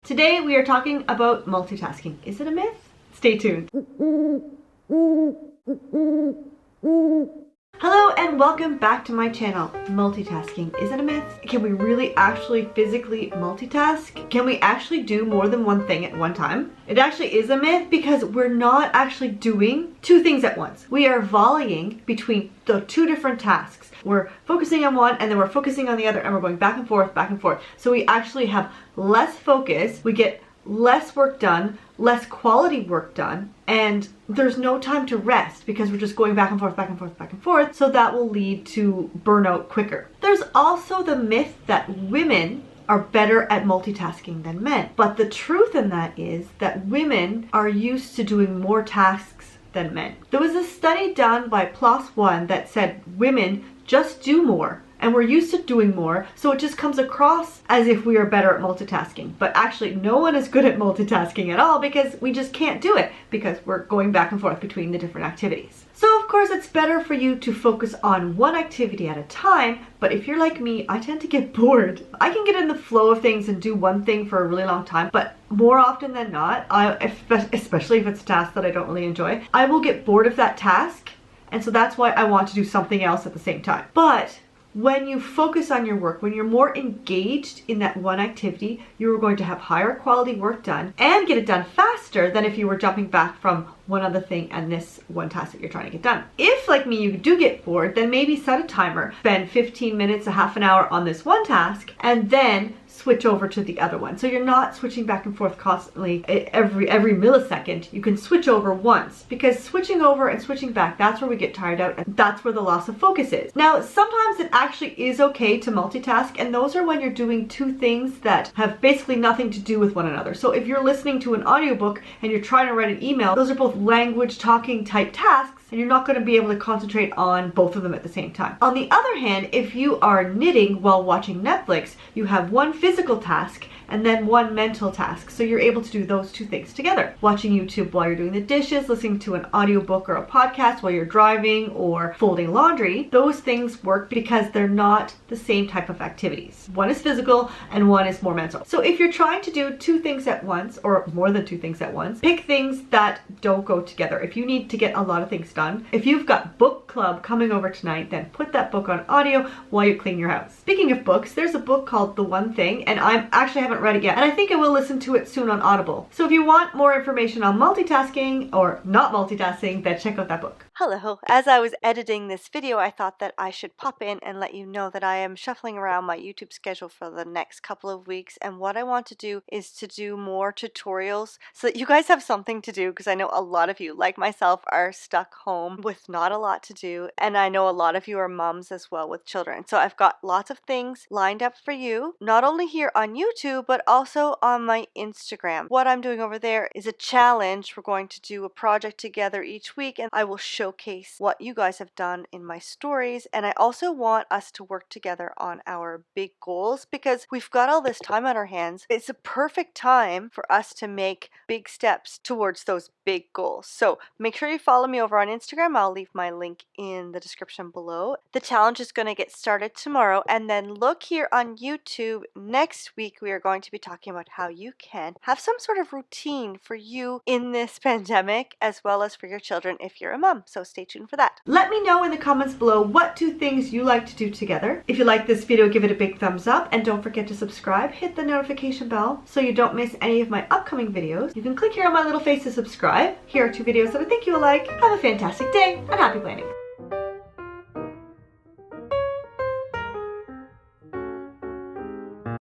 Today we are talking about multitasking. Is it a myth? Stay tuned. Hello and welcome back to my channel. Multitasking, is it a myth? Can we really actually physically multitask? Can we actually do more than one thing at one time? It actually is a myth because we're not actually doing two things at once. We are volleying between the two different tasks. We're focusing on one and then we're focusing on the other and we're going back and forth, back and forth. So we actually have less focus, we get less work done, less quality work done, and there's no time to rest because we're just going back and forth, back and forth, back and forth. So that will lead to burnout quicker. There's also the myth that women are better at multitasking than men. But the truth in that is that women are used to doing more tasks than men. There was a study done by PLOS ONE that said women just do more and we're used to doing more, so it just comes across as if we are better at multitasking. But actually, no one is good at multitasking at all because we just can't do it because we're going back and forth between the different activities. So of course, it's better for you to focus on one activity at a time, but if you're like me, I tend to get bored. I can get in the flow of things and do one thing for a really long time, but more often than not, especially if it's a task that I don't really enjoy, I will get bored of that task, and so that's why I want to do something else at the same time. But when you focus on your work, when you're more engaged in that one activity, you're going to have higher quality work done and get it done faster than if you were jumping back from one other thing and this one task that you're trying to get done. If, like me, you do get bored, then maybe set a timer, spend 15 minutes, a half an hour on this one task, and then switch over to the other one. So you're not switching back and forth constantly every millisecond. You can switch over once, because switching over and switching back, that's where we get tired out, and that's where the loss of focus is. Now, sometimes it actually is okay to multitask, and those are when you're doing two things that have basically nothing to do with one another. So if you're listening to an audiobook and you're trying to write an email, those are both language talking type tasks, and you're not going to be able to concentrate on both of them at the same time. On the other hand, if you are knitting while watching Netflix, you have one physical task and then one mental task. So you're able to do those two things together. Watching YouTube while you're doing the dishes, listening to an audiobook or a podcast while you're driving or folding laundry, those things work because they're not the same type of activities. One is physical and one is more mental. So if you're trying to do two things at once or more than two things at once, pick things that don't go together. If you need to get a lot of things done, if you've got book club coming over tonight, then put that book on audio while you clean your house. Speaking of books, there's a book called The One Thing, and I actually haven't read it yet, and I think I will listen to it soon on Audible. So if you want more information on multitasking or not multitasking, then check out that book. Hello. As I was editing this video, I thought that I should pop in and let you know that I am shuffling around my YouTube schedule for the next couple of weeks, and what I want to do is to do more tutorials so that you guys have something to do, because I know a lot of you, like myself, are stuck home with not a lot to do, and I know a lot of you are moms as well with children. So I've got lots of things lined up for you, not only here on YouTube, but also on my Instagram. What I'm doing over there is a challenge. We're going to do a project together each week, and I will showcase what you guys have done in my stories. And I also want us to work together on our big goals, because we've got all this time on our hands. It's a perfect time for us to make big steps towards those big goals. So make sure you follow me over on Instagram. I'll leave my link in the description below. The challenge is going to get started tomorrow, and then look here on YouTube. Next week we are going to be talking about how you can have some sort of routine for you in this pandemic, as well as for your children if you're a mom. So stay tuned for that. Let me know in the comments below what two things you like to do together. If you like this video, give it a big thumbs up, and don't forget to subscribe. Hit the notification bell so you don't miss any of my upcoming videos. You can click here on my little face to subscribe. Here are two videos that I think you will like. Have a fantastic day and happy planning.